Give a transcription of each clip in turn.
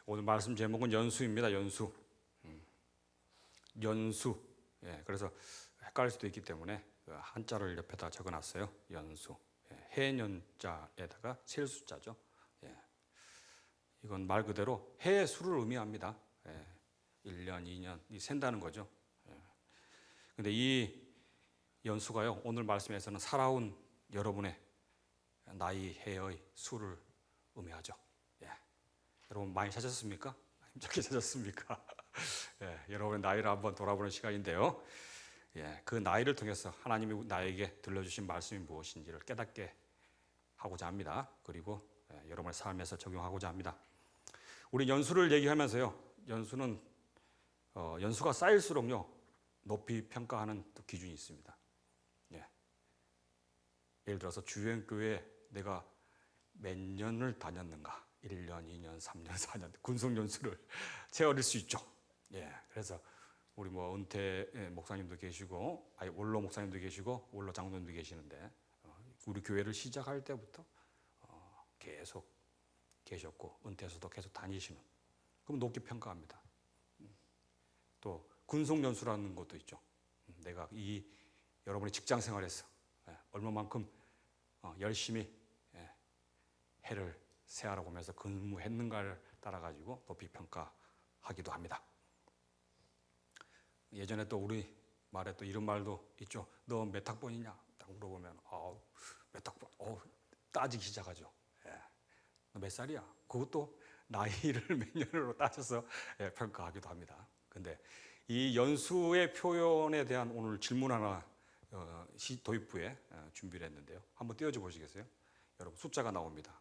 오늘 말씀 제목은 연수입니다. 연수. 연수. 예, 그래서 헷갈릴 수도 있기 때문에 한자를 옆에다 적어놨어요. 연수. 예, 해년자에다가 셀 숫자죠. 예, 이건 말 그대로 해의 수를 의미합니다. 예, 1년, 2년 이 센다는 거죠. 그런데 이 연수가요, 오늘 말씀에서는 살아온 여러분의 나이, 해의 수를 의미하죠. 예, 여러분 많이 찾았습니까? 힘들게 찾았습니까? 예, 여러분의 나이를 한번 돌아보는 시간인데요. 예, 그 나이를 통해서 하나님이 나에게 들려주신 말씀이 무엇인지를 깨닫게 하고자 합니다. 그리고 여러분의 삶에서 적용하고자 합니다. 우리 연수를 얘기하면서요, 연수는 연수가 쌓일수록요 높이 평가하는 또 기준이 있습니다. 예, 예를 들어서 주행교회 내가 몇 년을 다녔는가, 1년, 2년, 3년, 4년 군속연수를 세어릴 수 있죠. 예, 그래서 우리 뭐 은퇴 목사님도 계시고, 원로 목사님도 계시고, 원로 장로님도 계시는데 우리 교회를 시작할 때부터 계속 계셨고 은퇴해서도 계속 다니시는, 그럼 높게 평가합니다. 또 군속연수라는 것도 있죠. 내가 여러분의 직장 생활에서 얼마만큼 열심히 해를 세하러 보면서 근무했는가를 따라 가지고 높이 평가하기도 합니다. 예전에 또 우리 말에 또 이런 말도 있죠. 너 몇 학번이냐? 딱 물어보면 몇 학번? 따지기 시작하죠. 너 몇 살이야? 그것도 나이를 몇 년으로 따져서 평가하기도 합니다. 근데 이 연수의 표현에 대한 오늘 질문 하나 도입부에 준비를 했는데요. 한번 띄워줘 보시겠어요? 여러분 숫자가 나옵니다.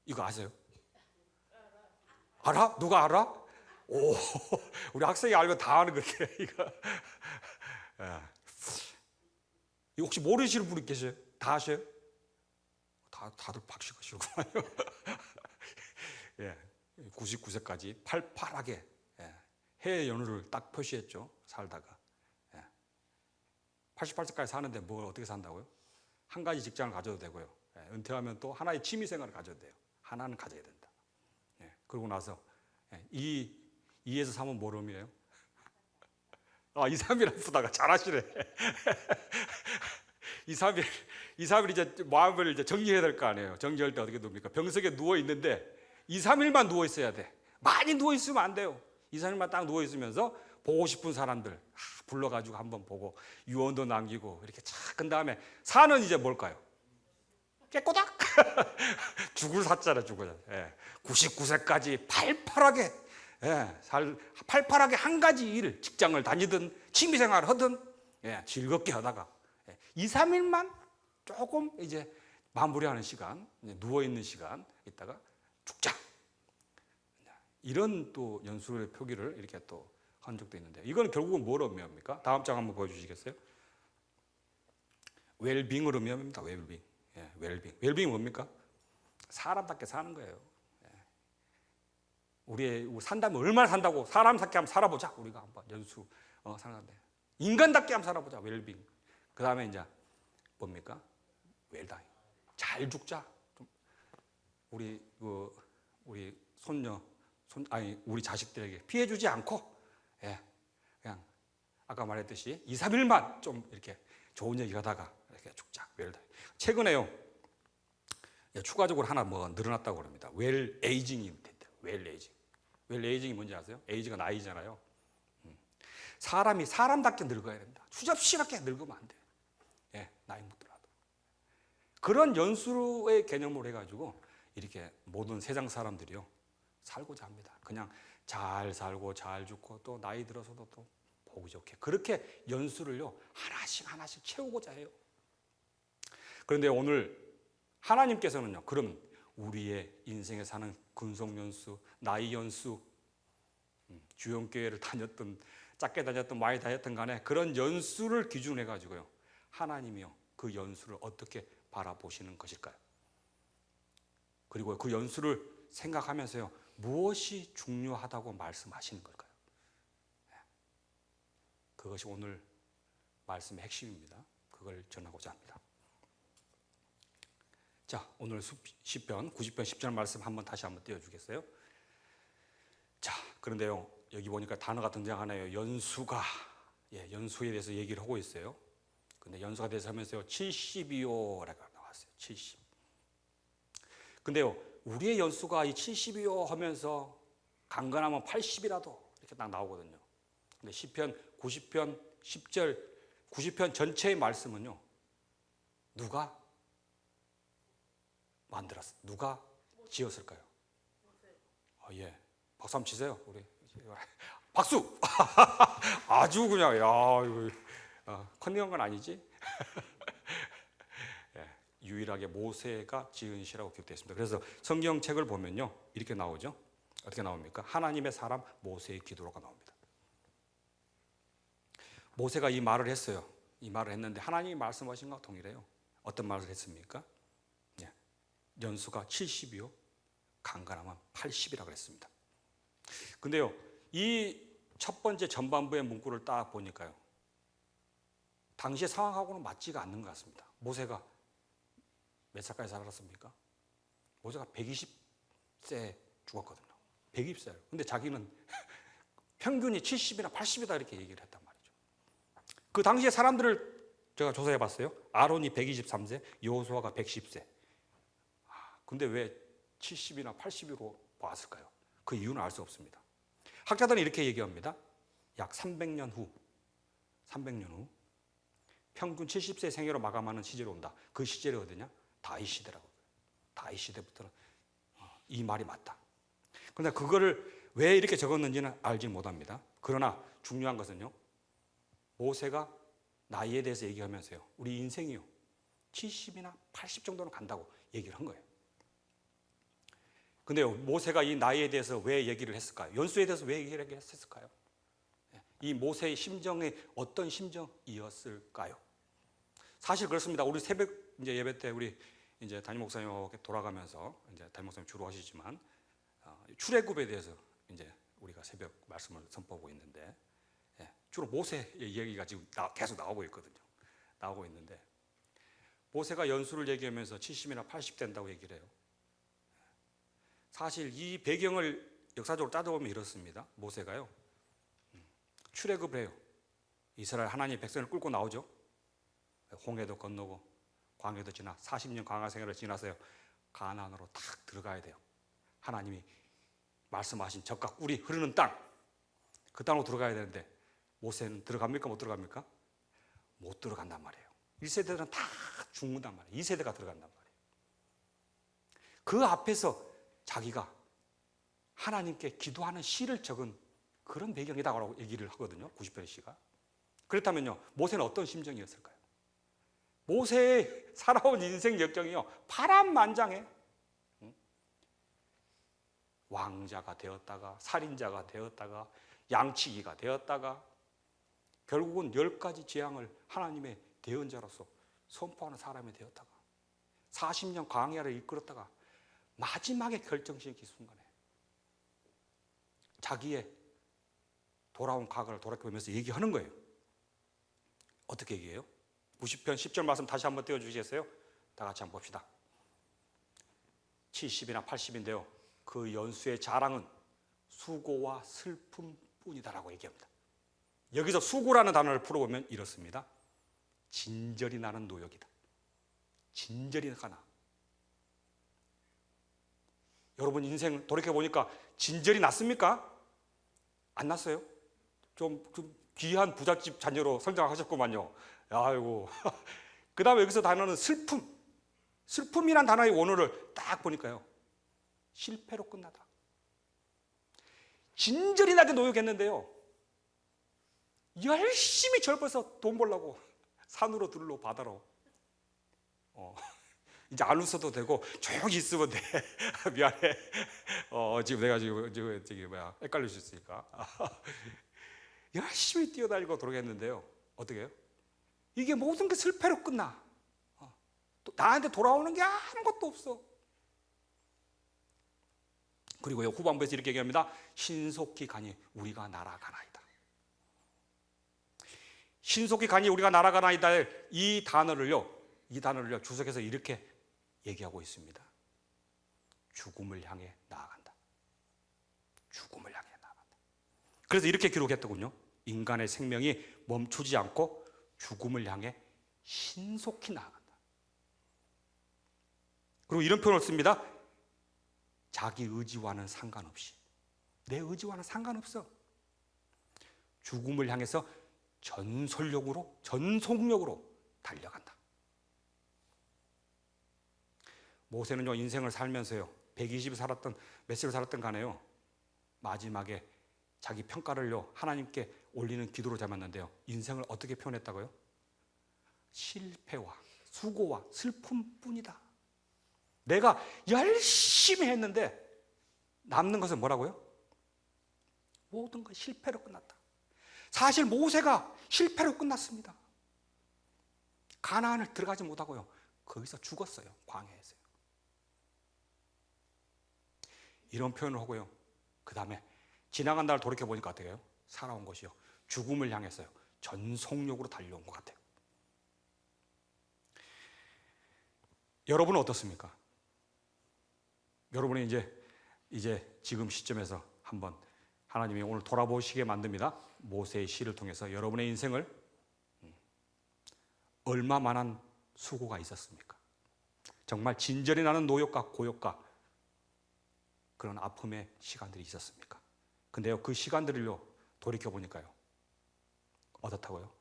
이거 아세요? 알아? 누가 알아? 오, 우리 학생이 알면 다 아는 건데 이거. 이거 혹시 모르시는 분이 계세요? 다 아셔요? 다들 박식하시구만요. 예, 99세까지 팔팔하게 해의 연휴를 딱 표시했죠. 살다가 88세까지 사는데 뭘 어떻게 산다고요? 한 가지 직장을 가져도 되고요. 은퇴하면 또 하나의 취미 생활을 가져도 돼요. 하나는 가져야 된다. 그러고 나서 2에서 3은 뭘 의미해요? 2, 3일 아프다가 잘하시네. 2, 3일 이제 마음을 이제 정리해야 될 거 아니에요. 정리할 때 어떻게 됩니까? 병석에 누워 있는데 2, 3일만 누워 있어야 돼. 많이 누워 있으면 안 돼요. 2, 3일만 딱 누워 있으면서 보고 싶은 사람들 불러가지고 한번 보고 유언도 남기고 이렇게 착 끈 다음에 사는 이제 뭘까요? 깨꼬닥 죽을 사자라 죽을. 99세까지 팔팔하게 팔팔하게 한 가지 일, 직장을 다니든 취미생활을 하든 즐겁게 하다가 2, 3일만 조금 이제 마무리하는 시간, 누워있는 시간 있다가 죽자. 이런 또 연수의 표기를 이렇게 또 한 적도 있는데, 이건 결국은 뭘 의미합니까? 다음 장 한번 보여주시겠어요? 웰빙을 의미합니다. 웰빙. 웰빙. 웰빙이 뭡니까? 사람답게 사는 거예요. 우리 산다면 얼마나 산다고, 사람답게 한번 살아보자. 우리가 한번 연수 사는데 인간답게 한번 살아보자. 웰빙. 그 다음에 이제 뭡니까? 웰다잉. 잘 죽자. 우리 우리 자식들에게 피해주지 않고, 그냥 아까 말했듯이 2, 3일만 좀 이렇게 좋은 얘기 하다가 이렇게 죽자. 웰다잉. 최근에요, 추가적으로 하나 뭐 늘어났다고 그럽니다. 웰 에이징이 된대요. 웰 에이징. 웰 에이징이 뭔지 아세요? 에이징은 나이잖아요. 사람이 사람답게 늙어야 된다. 추잡스럽게 늙으면 안 돼. 나이 먹더라도. 그런 연수의 개념으로 해가지고 이렇게 모든 세상 사람들이요 살고자 합니다. 그냥 잘 살고 잘 죽고 또 나이 들어서도 또 보기 좋게 그렇게 연수를요 하나씩 채우고자 해요. 그런데 오늘 하나님께서는요, 그럼 우리의 인생에 사는 근속연수, 나이연수, 주영교회를 다녔던, 작게 다녔던, 많이 다녔던 간에 그런 연수를 기준으로 해가지고요, 하나님이요 그 연수를 어떻게 바라보시는 것일까요? 그리고 그 연수를 생각하면서요 무엇이 중요하다고 말씀하시는 걸까요? 그것이 오늘 말씀의 핵심입니다. 그걸 전하고자 합니다. 자, 오늘 시편 90편 10절 말씀 다시 한번 띄워주겠어요? 자, 그런데요, 여기 보니까 단어가 등장하네요. 연수가. 예, 연수에 대해서 얘기를 하고 있어요. 근데 연수가 대해서 하면서요, 70이요라고 나왔어요. 70. 근데요, 우리의 연수가 이 70이요 하면서 강건하면 80이라도 이렇게 딱 나오거든요. 근데 시편 90편 10절 90편 전체의 말씀은요, 누가 만들었어요? 누가 지었을까요? 예, 박수 한번 치세요. 우리 박수. 아주 그냥 컨닝한 건 아니지? 예, 유일하게 모세가 지은 시라고 기록되어 있습니다. 그래서 성경책을 보면요, 이렇게 나오죠. 어떻게 나옵니까? 하나님의 사람 모세의 기도로가 나옵니다. 모세가 이 말을 했어요. 이 말을 했는데 하나님이 말씀하신 것과 동일해요. 어떤 말을 했습니까? 예, 연수가 70이요, 강건하면 80이라고 했습니다. 근데요, 이 첫 번째 전반부의 문구를 딱 보니까요, 당시의 상황하고는 맞지가 않는 것 같습니다. 모세가 몇 살까지 살았습니까? 모세가 120세에 죽었거든요. 120세. 근데 자기는 평균이 70이나 80이다 이렇게 얘기를 했단 말이죠. 그 당시의 사람들을 제가 조사해 봤어요. 아론이 123세, 여호수아가 110세. 근데 왜 70이나 80으로 봤을까요? 그 이유는 알 수 없습니다. 학자들은 이렇게 얘기합니다. 약 300년 후 평균 70세 생애로 마감하는 시절이 온다. 그 시절이 어디냐? 다윗 시대라고. 다윗 시대부터는 이 말이 맞다. 그런데 그거를 왜 이렇게 적었는지는 알지 못합니다. 그러나 중요한 것은요, 모세가 나이에 대해서 얘기하면서요, 우리 인생이요, 70이나 80 정도는 간다고 얘기를 한 거예요. 근데요, 모세가 이 나이에 대해서 왜 얘기를 했을까요? 연수에 대해서 왜 얘기를 했을까요? 이 모세의 심정이 어떤 심정이었을까요? 사실 그렇습니다. 우리 새벽 이제 예배 때 우리 이제 담임 목사님하고 돌아가면서 이제 담임 목사님 주로 하시지만 출애굽에 대해서 이제 우리가 새벽 말씀을 선포하고 있는데, 주로 모세의 얘기가 지금 계속 나오고 있거든요. 나오고 있는데, 모세가 연수를 얘기하면서 70이나 80 된다고 얘기를 해요. 사실 이 배경을 역사적으로 따져보면 이렇습니다. 모세가요, 출애굽을 해요. 이스라엘 하나님 백성을 끌고 나오죠. 홍해도 건너고 광야도 지나 40년 광야 생활을 지나서요, 가나안으로 딱 들어가야 돼요. 하나님이 말씀하신 젖과 꿀이 흐르는 땅, 그 땅으로 들어가야 되는데 모세는 들어갑니까? 못 들어갑니까? 못 들어간단 말이에요. 1세대들은 다 죽는단 말이에요. 2세대가 들어간단 말이에요. 그 앞에서 자기가 하나님께 기도하는 시를 적은 그런 배경이다라고 얘기를 하거든요. 90편의 시가. 그렇다면요, 모세는 어떤 심정이었을까요? 모세의 살아온 인생 역경이요, 파란만장해. 왕자가 되었다가 살인자가 되었다가 양치기가 되었다가 결국은 10가지 재앙을 하나님의 대언자로서 선포하는 사람이 되었다가 40년 광야를 이끌었다가 마지막에 결정적인 순간에 자기의 돌아온 과거를 돌아보면서 얘기하는 거예요. 어떻게 얘기해요? 90편 10절 말씀 다시 한번 띄워주시겠어요? 다 같이 한번 봅시다. 70이나 80인데요, 그 연수의 자랑은 수고와 슬픔뿐이다라고 얘기합니다. 여기서 수고라는 단어를 풀어보면 이렇습니다. 진절이 나는 노역이다. 진절이 나나. 여러분 인생 돌이켜보니까 진절이 났습니까? 안 났어요? 좀 귀한 부잣집 자녀로 성장하셨구만요. 아이고. 그 다음에 여기서 단어는 슬픔. 슬픔이란 단어의 원어를 딱 보니까요, 실패로 끝나다. 진절이 나게 노역했는데요, 열심히 젊어서 돈 벌려고 산으로 들로 바다로 이제 안 웃어도 되고 조용히 있으면 돼. 미안해. 지금 내가 지금 저기 헷갈릴 수 있으니까. 열심히 뛰어다니고 돌아갔는데요, 어떻게 해요? 이게 모든 게 실패로 끝나. 나한테 돌아오는 게 아무것도 없어. 그리고요, 후반부에서 이렇게 얘기합니다. 신속히 가니 우리가 날아가나이다. 신속히 가니 우리가 날아가나이다. 이 단어를요 주석에서 이렇게 얘기하고 있습니다. 죽음을 향해 나아간다. 죽음을 향해 나아간다. 그래서 이렇게 기록했더군요. 인간의 생명이 멈추지 않고 죽음을 향해 신속히 나아간다. 그리고 이런 표현을 씁니다. 자기 의지와는 상관없이, 내 의지와는 상관없어. 죽음을 향해서 전속력으로 달려간다. 모세는요, 인생을 살면서요, 120을 살았던, 몇십을 살았던 간에요, 마지막에 자기 평가를요, 하나님께 올리는 기도로 잡았는데요, 인생을 어떻게 표현했다고요? 실패와 수고와 슬픔뿐이다. 내가 열심히 했는데 남는 것은 뭐라고요? 모든 것이 실패로 끝났다. 사실 모세가 실패로 끝났습니다. 가나안을 들어가지 못하고요, 거기서 죽었어요. 광야에서요. 이런 표현을 하고요, 그 다음에 지나간 날을 돌이켜보니까 어때요? 살아온 것이요, 죽음을 향해서요, 전속력으로 달려온 것 같아요. 여러분은 어떻습니까? 여러분이 이제 지금 시점에서 한번 하나님이 오늘 돌아보시게 만듭니다. 모세의 시를 통해서 여러분의 인생을 얼마만한 수고가 있었습니까? 정말 진절이 나는 노역과 고역과 그런 아픔의 시간들이 있었습니까? 근데요, 그 시간들을요, 돌이켜보니까요, 어떻다고요?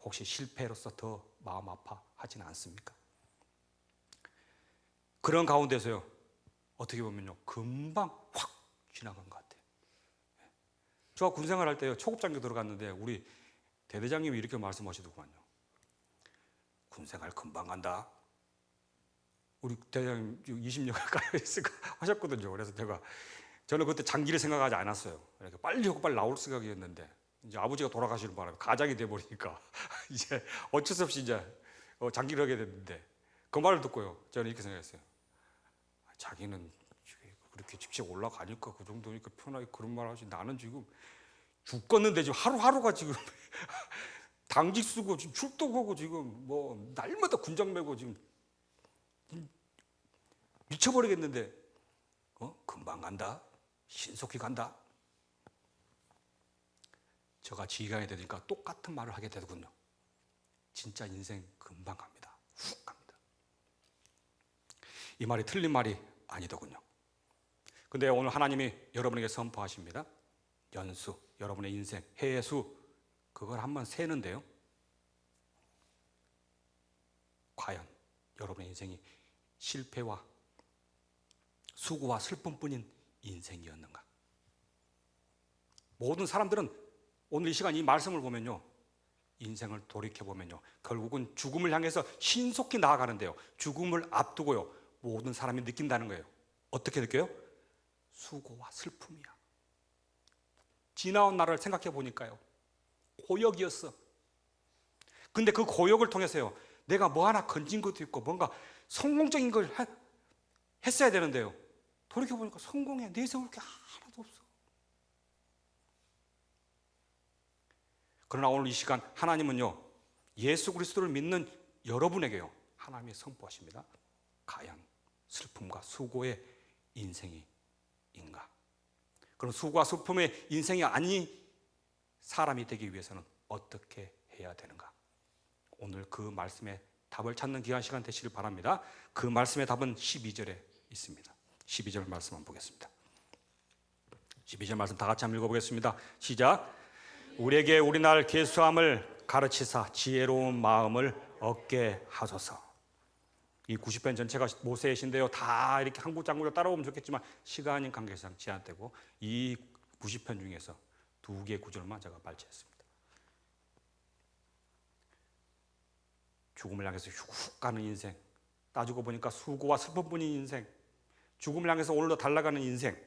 혹시 실패로서 더 마음 아파하지는 않습니까? 그런 가운데서요, 어떻게 보면요, 금방 확 지나간 것 같아요. 제가 군생활 할 때요, 초급장교 들어갔는데 우리 대대장님이 이렇게 말씀하시더구만요. 군생활 금방 간다. 우리 대장님 20년 가까이 있을까 하셨거든요. 그래서 저는 그때 장기를 생각하지 않았어요. 이렇게 빨리 하고 빨리 나올 생각이었는데, 이제 아버지가 돌아가시는 바람에 가장이 돼버리니까 이제 어쩔 수 없이 이제 장기를 하게 됐는데, 그 말을 듣고요, 저는 이렇게 생각했어요. 자기는 그렇게 직책 올라가니까 그 정도니까 편하게 그런 말 하지, 나는 지금 죽겠는데 지금 하루하루가 지금 당직 쓰고 지금 출동하고 지금 뭐 날마다 군장 메고 지금 미쳐버리겠는데, 금방 간다, 신속히 간다. 제가 지휘관이 되니까 똑같은 말을 하게 되더군요. 진짜 인생 금방 갑니다. 훅 갑니다. 이 말이 틀린 말이 아니더군요. 근데 오늘 하나님이 여러분에게 선포하십니다. 연수, 여러분의 인생, 해의 수, 그걸 한번 세는데요, 과연 여러분의 인생이 실패와 수고와 슬픔뿐인 인생이었는가? 모든 사람들은 오늘 이 시간 이 말씀을 보면요, 인생을 돌이켜보면요, 결국은 죽음을 향해서 신속히 나아가는데요, 죽음을 앞두고요, 모든 사람이 느낀다는 거예요. 어떻게 느껴요? 수고와 슬픔이야. 지나온 날을 생각해 보니까요, 고역이었어. 근데 그 고역을 통해서요, 내가 뭐 하나 건진 것도 있고 뭔가 성공적인 걸 했어야 되는데요, 돌이켜 보니까 성공에 내세울 게 하나도 없어. 그러나 오늘 이 시간 하나님은요, 예수 그리스도를 믿는 여러분에게요, 하나님이 선포하십니다. 과연 슬픔과 수고의 인생인가? 그런 수고와 슬픔의 인생이 아닌 사람이 되기 위해서는 어떻게 해야 되는가? 오늘 그 말씀에 답을 찾는 귀한 시간 되시길 바랍니다. 그 말씀의 답은 12절에 있습니다. 12절 말씀 한번 보겠습니다. 12절 말씀 다 같이 한번 읽어보겠습니다. 시작. 우리에게 우리날 계수함을 가르치사 지혜로운 마음을 얻게 하소서. 이 90편 전체가 모세의 시인데요, 다 이렇게 한 구장구로 따라오면 좋겠지만 시간인 관계상 제한되고 이 90편 중에서 2개의 구절만 제가 발췌했습니다. 죽음을 향해서 훅 가는 인생, 따지고 보니까 수고와 슬픔뿐인 인생, 죽음을 향해서 오늘도 달려가는 인생.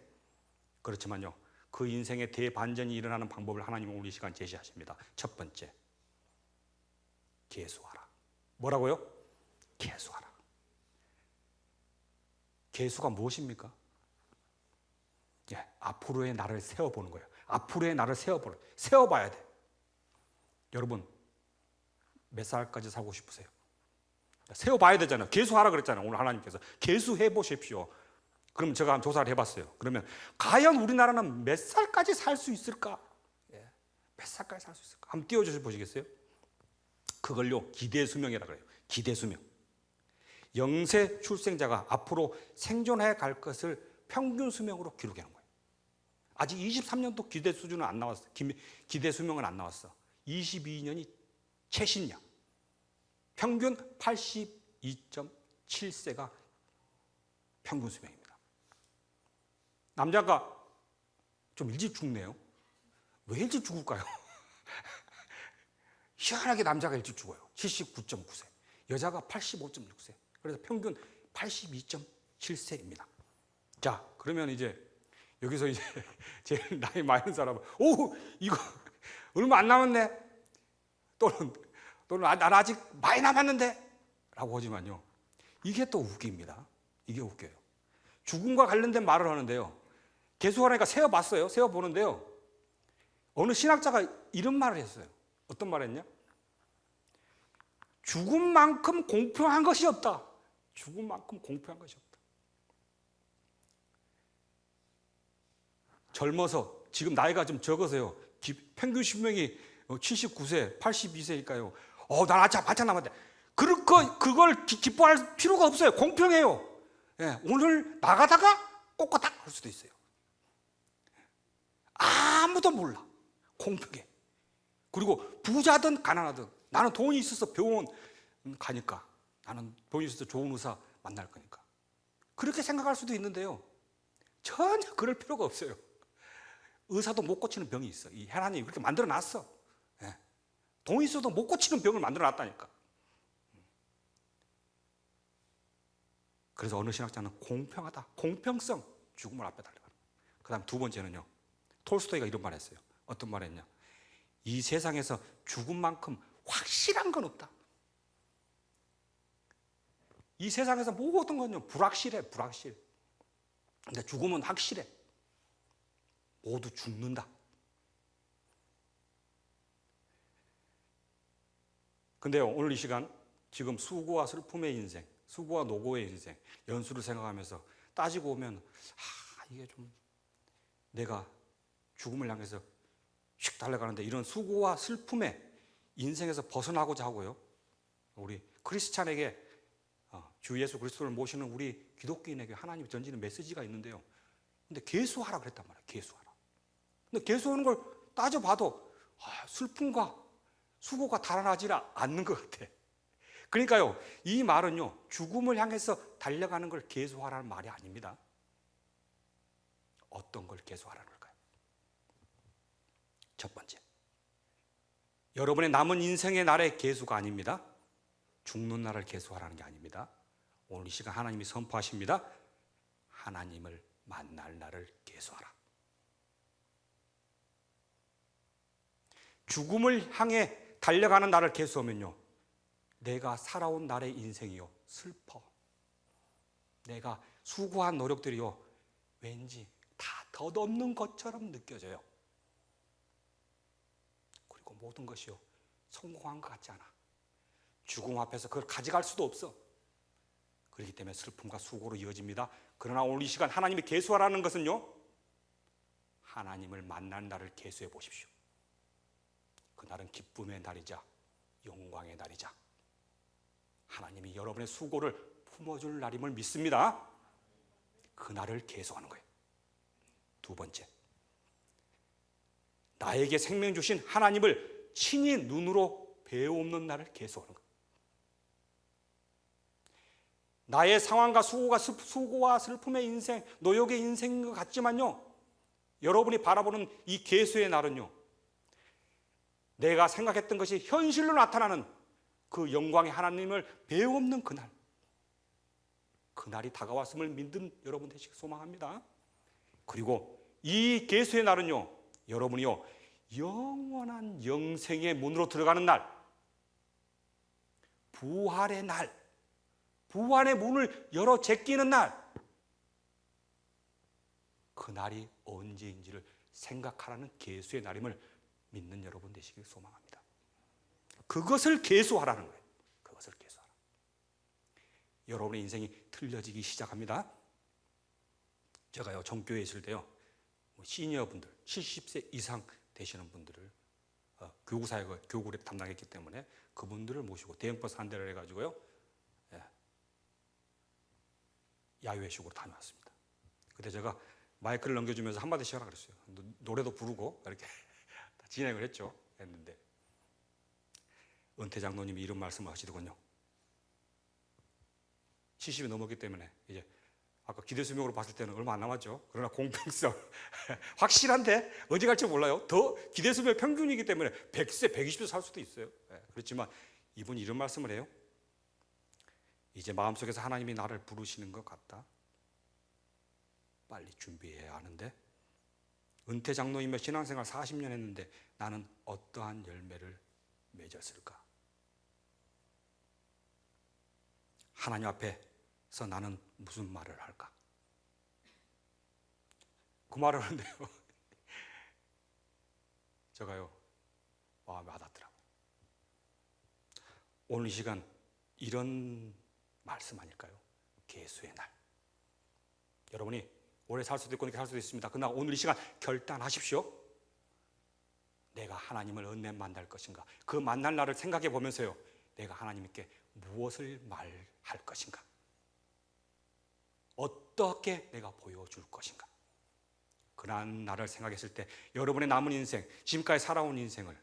그렇지만요, 그 인생의 대반전이 일어나는 방법을 하나님은 오늘 이 시간 제시하십니다. 첫 번째, 계수하라. 뭐라고요? 계수하라. 계수가 무엇입니까? 앞으로의 나를 세워보는 거예요. 앞으로의 나를 세워봐야 돼. 여러분, 몇 살까지 살고 싶으세요? 세어봐야 되잖아요. 계수하라 그랬잖아요. 오늘 하나님께서 계수해 보십시오. 그럼 제가 한번 조사를 해봤어요. 그러면 과연 우리나라는 몇 살까지 살 수 있을까? 몇 살까지 살 수 있을까? 한번 띄워주셔 보시겠어요? 그걸요 기대수명이라 그래요. 기대수명. 영세 출생자가 앞으로 생존해 갈 것을 평균 수명으로 기록해 놓은 거예요. 아직 23년도 기대 수준은 안 나왔어. 기대 수명은 안 나왔어. 22년이 최신이야. 평균 82.7세가 평균 수명입니다. 남자가 좀 일찍 죽네요. 왜 일찍 죽을까요? 희한하게 남자가 일찍 죽어요. 79.9세. 여자가 85.6세. 그래서 평균 82.7세입니다. 자, 그러면 이제 여기서 이제 제일 나이 많은 사람은 오, 이거 얼마 안 남았네. 또는 난 아직 많이 남았는데 라고 하지만요. 이게 또 웃깁니다. 이게 웃겨요. 죽음과 관련된 말을 하는데요. 계수하라니까 세어봤어요. 세어보는데요. 어느 신학자가 이런 말을 했어요. 어떤 말 했냐? 죽음만큼 공평한 것이 없다. 죽음만큼 공평한 것이 없다. 젊어서 지금 나이가 좀 적어서요. 평균 수명이 79세, 82세니까요. 난 아직 한참 남았는데. 그걸 기뻐할 필요가 없어요. 공평해요. 예, 오늘 나가다가 꼬꼬닥 할 수도 있어요. 아무도 몰라. 공평해. 그리고 부자든 가난하든 나는 돈이 있어서 병원 가니까, 나는 돈이 있어서 좋은 의사 만날 거니까, 그렇게 생각할 수도 있는데요. 전혀 그럴 필요가 없어요. 의사도 못 고치는 병이 있어. 이 하나님이 그렇게 만들어 놨어. 예. 돈 있어도 못 고치는 병을 만들어 놨다니까. 그래서 어느 신학자는 공평하다, 공평성, 죽음을 앞에 달려가는. 그 다음 두 번째는요, 톨스토이가 이런 말 했어요. 어떤 말 했냐? 이 세상에서 죽음만큼 확실한 건 없다. 이 세상에서 모든 건요 불확실해. 불확실. 근데 죽음은 확실해. 모두 죽는다. 근데요, 오늘 이 시간 지금 수고와 슬픔의 인생, 수고와 노고의 인생, 연수를 생각하면서 따지고 오면 이게 좀 내가 죽음을 향해서 휙 달려가는데 이런 수고와 슬픔의 인생에서 벗어나고자 하고요, 우리 크리스찬에게 주 예수 그리스도를 모시는 우리 기독교인에게 하나님이 던지는 메시지가 있는데요. 근데 계수하라 그랬단 말이에요. 계수하라. 근데 계수하는 걸 따져봐도 슬픔과 수고가 달아나지 않는 것 같아. 그러니까요, 이 말은요, 죽음을 향해서 달려가는 걸 계수하라는 말이 아닙니다. 어떤 걸 계수하라는 걸까요? 첫 번째, 여러분의 남은 인생의 날의 계수가 아닙니다. 죽는 날을 계수하라는 게 아닙니다. 오늘 이 시간 하나님이 선포하십니다. 하나님을 만날 날을 계수하라. 죽음을 향해 달려가는 날을 계수하면요, 내가 살아온 날의 인생이요 슬퍼. 내가 수고한 노력들이요 왠지 다 덧없는 것처럼 느껴져요. 그리고 모든 것이요 성공한 것 같지 않아. 죽음 앞에서 그걸 가져갈 수도 없어. 그렇기 때문에 슬픔과 수고로 이어집니다. 그러나 오늘 이 시간 하나님이 계수하라는 것은요, 하나님을 만난 날을 계수해 보십시오. 그날은 기쁨의 날이자 영광의 날이자 하나님이 여러분의 수고를 품어줄 날임을 믿습니다. 그날을 계수하는 거예요. 두 번째, 나에게 생명 주신 하나님을 친히 눈으로 배워옵는 날을 계수하는 거예요. 나의 상황과 수고와 슬픔의 인생, 노역의 인생인 것 같지만요, 여러분이 바라보는 이 계수의 날은요, 내가 생각했던 것이 현실로 나타나는 그 영광의 하나님을 배워없는 그날, 그날이 다가왔음을 믿는 여러분 되시길 소망합니다. 그리고 이 계수의 날은요, 여러분이요 영원한 영생의 문으로 들어가는 날, 부활의 날, 부활의 문을 열어 제끼는 날, 그날이 언제인지를 생각하라는 계수의 날임을 믿는 여러분 되시길 소망합니다. 그것을 계수하라는 거예요. 그것을 계수하라. 여러분의 인생이 틀려지기 시작합니다. 제가요 정교회에 있을 때요 시니어분들 70세 이상 되시는 분들을 교구사역을 교구를 담당했기 때문에 그분들을 모시고 대형버스 한 대를 해가지고요 야유회식으로 다녀왔습니다. 그때 제가 마이크를 넘겨주면서 한마디씩 하라 그랬어요. 노래도 부르고 이렇게 진행을 했는데 은퇴 장로님이 이런 말씀을 하시더군요. 70이 넘었기 때문에 이제 아까 기대 수명으로 봤을 때는 얼마 안 남았죠. 그러나 공평성 확실한데 어디 갈지 몰라요. 더 기대 수명 평균이기 때문에 100세, 120세 살 수도 있어요. 그렇지만 이분이 이런 말씀을 해요. 이제 마음속에서 하나님이 나를 부르시는 것 같다. 빨리 준비해야 하는데 은퇴 장로이며 신앙생활 40년 했는데 나는 어떠한 열매를 맺었을까? 하나님 앞에서 나는 무슨 말을 할까? 그 말을 하는데요 제가요 마음에 와닿더라고요. 오늘 이 시간 이런 말씀 아닐까요? 계수의 날. 여러분이 오래 살 수도 있고 살 수도 있습니다. 그러나 오늘 이 시간 결단하십시오. 내가 하나님을 언제 만날 것인가? 그 만날 날을 생각해 보면서요 내가 하나님께 무엇을 말할 것인가? 어떻게 내가 보여줄 것인가? 그러한 날을 생각했을 때 여러분의 남은 인생, 지금까지 살아온 인생을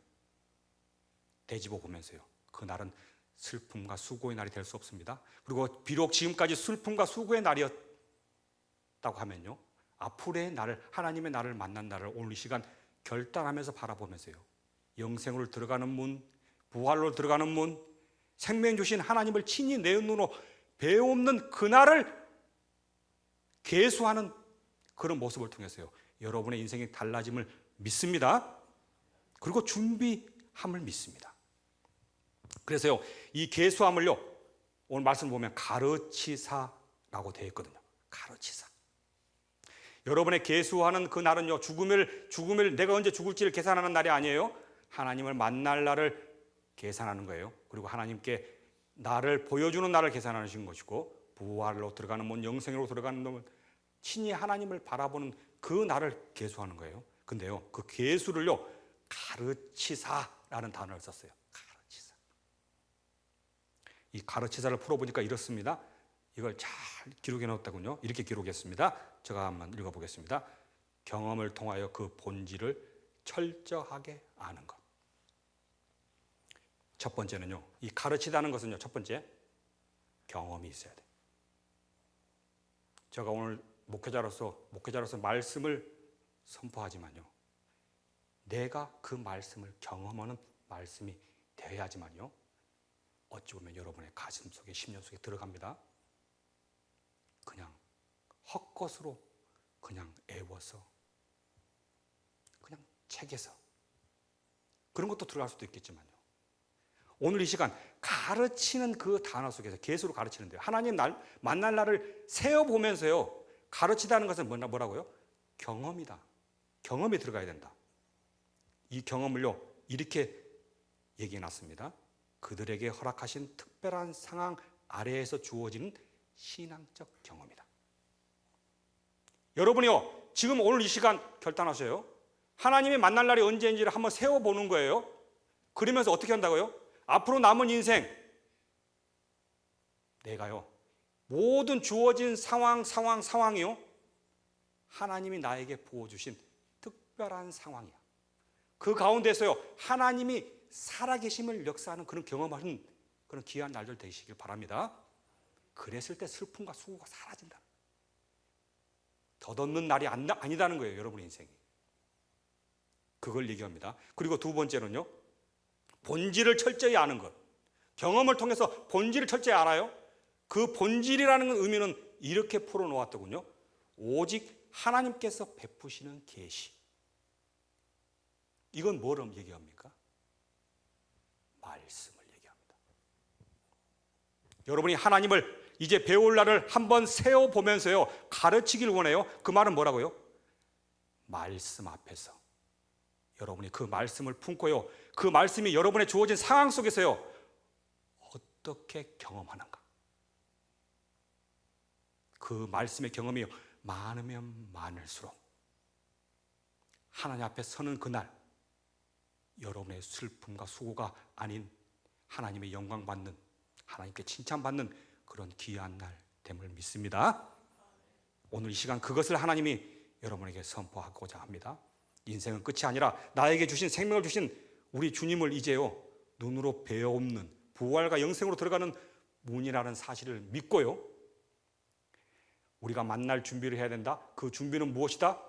되짚어 보면서요 그 날은 슬픔과 수고의 날이 될 수 없습니다. 그리고 비록 지금까지 슬픔과 수고의 날이었다고 하면요 앞으로의 날을, 하나님의 날을 만난 날을 오늘 이 시간 결단하면서 바라보면서요 영생으로 들어가는 문, 부활로 들어가는 문, 생명 주신 하나님을 친히 내 눈으로 배움는 그날을 계수하는 그런 모습을 통해서요 여러분의 인생이 달라짐을 믿습니다. 그리고 준비함을 믿습니다. 그래서요 이 계수함을요 오늘 말씀 보면 가르치사라고 되어 있거든요. 가르치사. 여러분의 계수하는 그 날은요 죽음을 내가 언제 죽을지를 계산하는 날이 아니에요. 하나님을 만날 날을 계산하는 거예요. 그리고 하나님께 나를 보여주는 날을 계산하는 것이고 부활로 들어가는 문, 영생으로 들어가는 문, 친히 하나님을 바라보는 그 날을 계수하는 거예요. 근데요 그 계수를요 가르치사라는 단어를 썼어요. 가르치사. 이 가르치사를 풀어보니까 이렇습니다. 이걸 잘 기록해 놓았다군요. 이렇게 기록했습니다. 제가 한번 읽어보겠습니다. 경험을 통하여 그 본질을 철저하게 아는 것. 첫 번째는요 이 가르치다는 것은요 첫 번째 경험이 있어야 돼요. 제가 오늘 목회자로서 말씀을 선포하지만요 내가 그 말씀을 경험하는 말씀이 되어야지만요 어찌 보면 여러분의 가슴 속에, 심령 속에 들어갑니다. 그냥 헛것으로 그냥 애워서 그냥 책에서 그런 것도 들어갈 수도 있겠지만요 오늘 이 시간 가르치는 그 단어 속에서 계수로 가르치는데요 하나님 날 만날 날을 세어보면서요 가르치다는 것은 뭐라고요? 경험이다. 경험이 들어가야 된다. 이 경험을요 이렇게 얘기해 놨습니다. 그들에게 허락하신 특별한 상황 아래에서 주어지는 신앙적 경험이다. 여러분이요 지금 오늘 이 시간 결단하셔요. 하나님이 만날 날이 언제인지를 한번 세워보는 거예요. 그러면서 어떻게 한다고요? 앞으로 남은 인생 내가요 모든 주어진 상황이요 하나님이 나에게 부어주신 특별한 상황이야. 그 가운데서요 하나님이 살아계심을 역사하는 그런 경험하는 그런 귀한 날들 되시길 바랍니다. 그랬을 때 슬픔과 수고가 사라진다. 덧없는 날이 아니다는 거예요 여러분의 인생이. 그걸 얘기합니다. 그리고 두 번째는요 본질을 철저히 아는 것. 경험을 통해서 본질을 철저히 알아요. 그 본질이라는 의미는 이렇게 풀어놓았더군요. 오직 하나님께서 베푸시는 계시. 이건 뭐를 얘기합니까? 말씀을 얘기합니다. 여러분이 하나님을 이제 배울 날을 한번 세워보면서요 가르치길 원해요. 그 말은 뭐라고요? 말씀 앞에서 여러분이 그 말씀을 품고요 그 말씀이 여러분의 주어진 상황 속에서요 어떻게 경험하는가? 그 말씀의 경험이 많으면 많을수록 하나님 앞에 서는 그날 여러분의 슬픔과 수고가 아닌 하나님의 영광 받는, 하나님께 칭찬받는 그런 귀한 날 됨을 믿습니다. 오늘 이 시간 그것을 하나님이 여러분에게 선포하고자 합니다. 인생은 끝이 아니라 나에게 주신 생명을 주신 우리 주님을 이제요 눈으로 배어없는 부활과 영생으로 들어가는 문이라는 사실을 믿고요, 우리가 만날 준비를 해야 된다. 그 준비는 무엇이다?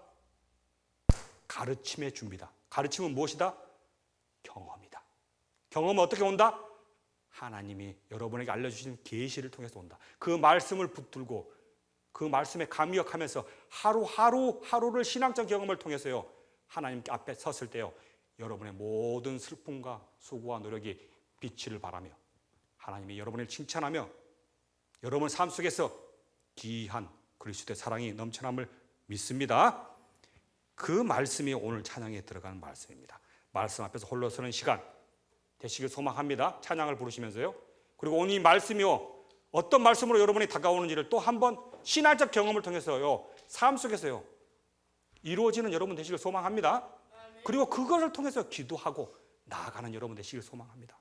가르침의 준비다. 가르침은 무엇이다? 경험이다. 경험은 어떻게 온다? 하나님이 여러분에게 알려주신 계시를 통해서 온다. 그 말씀을 붙들고 그 말씀에 감격하면서 하루를 신앙적 경험을 통해서요 하나님 앞에 섰을 때요 여러분의 모든 슬픔과 수고와 노력이 빛을 발하며 하나님이 여러분을 칭찬하며 여러분 삶 속에서 귀한 그리스도의 사랑이 넘쳐남을 믿습니다. 그 말씀이 오늘 찬양에 들어가는 말씀입니다. 말씀 앞에서 홀로 서는 시간 되시길 소망합니다. 찬양을 부르시면서요. 그리고 오늘 이 말씀이요 어떤 말씀으로 여러분이 다가오는지를 또 한번 신앙적 경험을 통해서요 삶 속에서요 이루어지는 여러분 되시길 소망합니다. 그리고 그것을 통해서 기도하고 나아가는 여러분 되시길 소망합니다.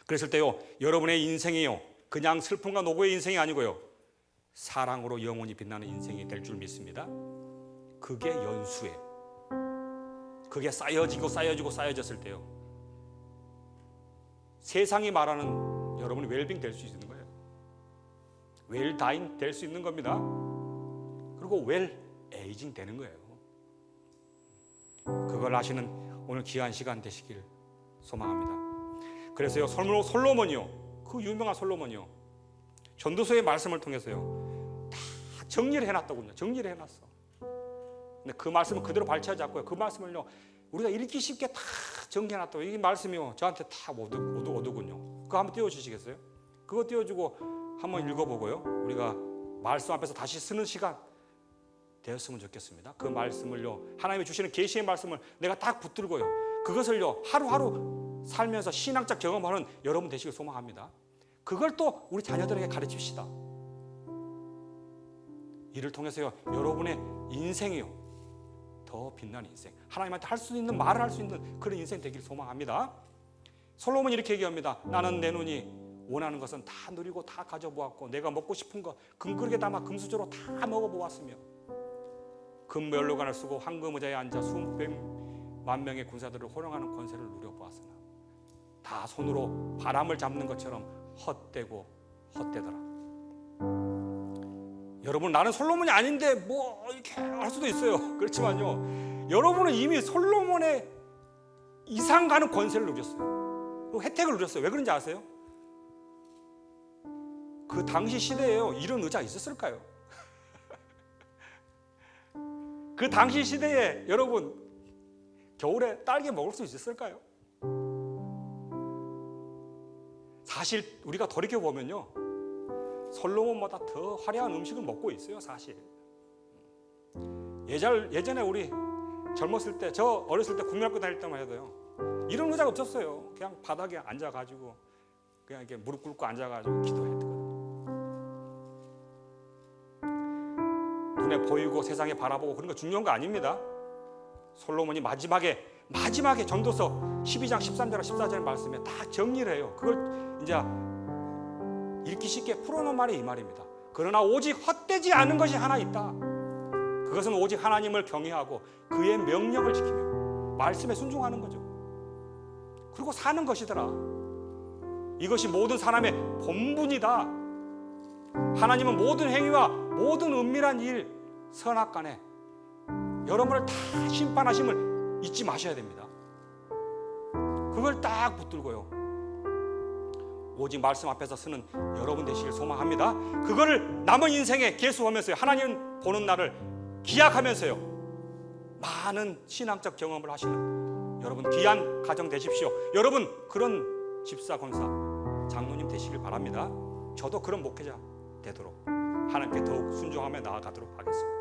그랬을 때요 여러분의 인생이요 그냥 슬픔과 노고의 인생이 아니고요 사랑으로 영원히 빛나는 인생이 될 줄 믿습니다. 그게 연수예요. 그게 쌓여졌을 때요 세상이 말하는 여러분이 웰빙 될 수 있는 거예요. 웰다잉 될 수 있는 겁니다. 그리고 웰 에이징 되는 거예요. 그걸 아시는 오늘 귀한 시간 되시길 소망합니다. 그래서요 솔로몬이요 그 유명한 솔로몬이요 전도서의 말씀을 통해서요 다 정리를 해놨더군요. 정리를 해놨어. 근데 그 말씀을 그대로 발췌하지 않고요 그 말씀을요 우리가 읽기 쉽게 다 정리해놨다고. 이 말씀이요 저한테 다 오더군요. 그거 한번 띄워주시겠어요? 그거 띄워주고 한번 읽어보고요 우리가 말씀 앞에서 다시 쓰는 시간 되었으면 좋겠습니다. 그 말씀을요 하나님이 주시는 계시의 말씀을 내가 딱 붙들고요 그것을요 하루하루 살면서 신앙적 경험하는 여러분 되시길 소망합니다. 그걸 또 우리 자녀들에게 가르칩시다. 이를 통해서요 여러분의 인생이요 더 빛나는 인생, 하나님한테 할 수 있는 말을 할 수 있는 그런 인생 되길 소망합니다. 솔로몬이 이렇게 얘기합니다. 나는 내 눈이 원하는 것은 다 누리고 다 가져보았고 내가 먹고 싶은 것 금그릇에 담아 금수저로 다 먹어보았으며 금면류관을 쓰고 황금 의자에 앉아 수백 만 명의 군사들을 호령하는 권세를 누려보았으나 다 손으로 바람을 잡는 것처럼 헛되고 헛되더라. 여러분 나는 솔로몬이 아닌데 뭐 이렇게 할 수도 있어요. 그렇지만요 여러분은 이미 솔로몬의 이상 가는 권세를 누렸어요. 혜택을 누렸어요. 왜 그런지 아세요? 그 당시 시대에요 이런 의자 있었을까요? 그 당시 시대에 여러분 겨울에 딸기 먹을 수 있었을까요? 사실 우리가 돌이켜보면요 솔로몬보다 더 화려한 음식을 먹고 있어요. 사실 예전에 우리 젊었을 때 저 어렸을 때 국민학교 다닐 때만 해도요 이런 의자가 없었어요. 그냥 바닥에 앉아가지고 그냥 이렇게 무릎 꿇고 앉아가지고 기도했거든요. 눈에 보이고 세상에 바라보고 그런 거 중요한 거 아닙니다. 솔로몬이 마지막에 전도서 12장 13절 14절 말씀에 다 정리를 해요. 그걸 이제 읽기 쉽게 풀어놓은 말이 이 말입니다. 그러나 오직 헛되지 않은 것이 하나 있다. 그것은 오직 하나님을 경외하고 그의 명령을 지키며 말씀에 순종하는 거죠. 그리고 사는 것이더라. 이것이 모든 사람의 본분이다. 하나님은 모든 행위와 모든 은밀한 일, 선악간에 여러분을 다 심판하심을 잊지 마셔야 됩니다. 그걸 딱 붙들고요 오직 말씀 앞에서 서는 여러분 되시길 소망합니다. 그거를 남은 인생에 계수하면서요 하나님 보는 날을 기약하면서요 많은 신앙적 경험을 하시는 여러분 귀한 가정 되십시오. 여러분 그런 집사, 권사, 장로님 되시길 바랍니다. 저도 그런 목회자 되도록 하나님께 더욱 순종하며 나아가도록 하겠습니다.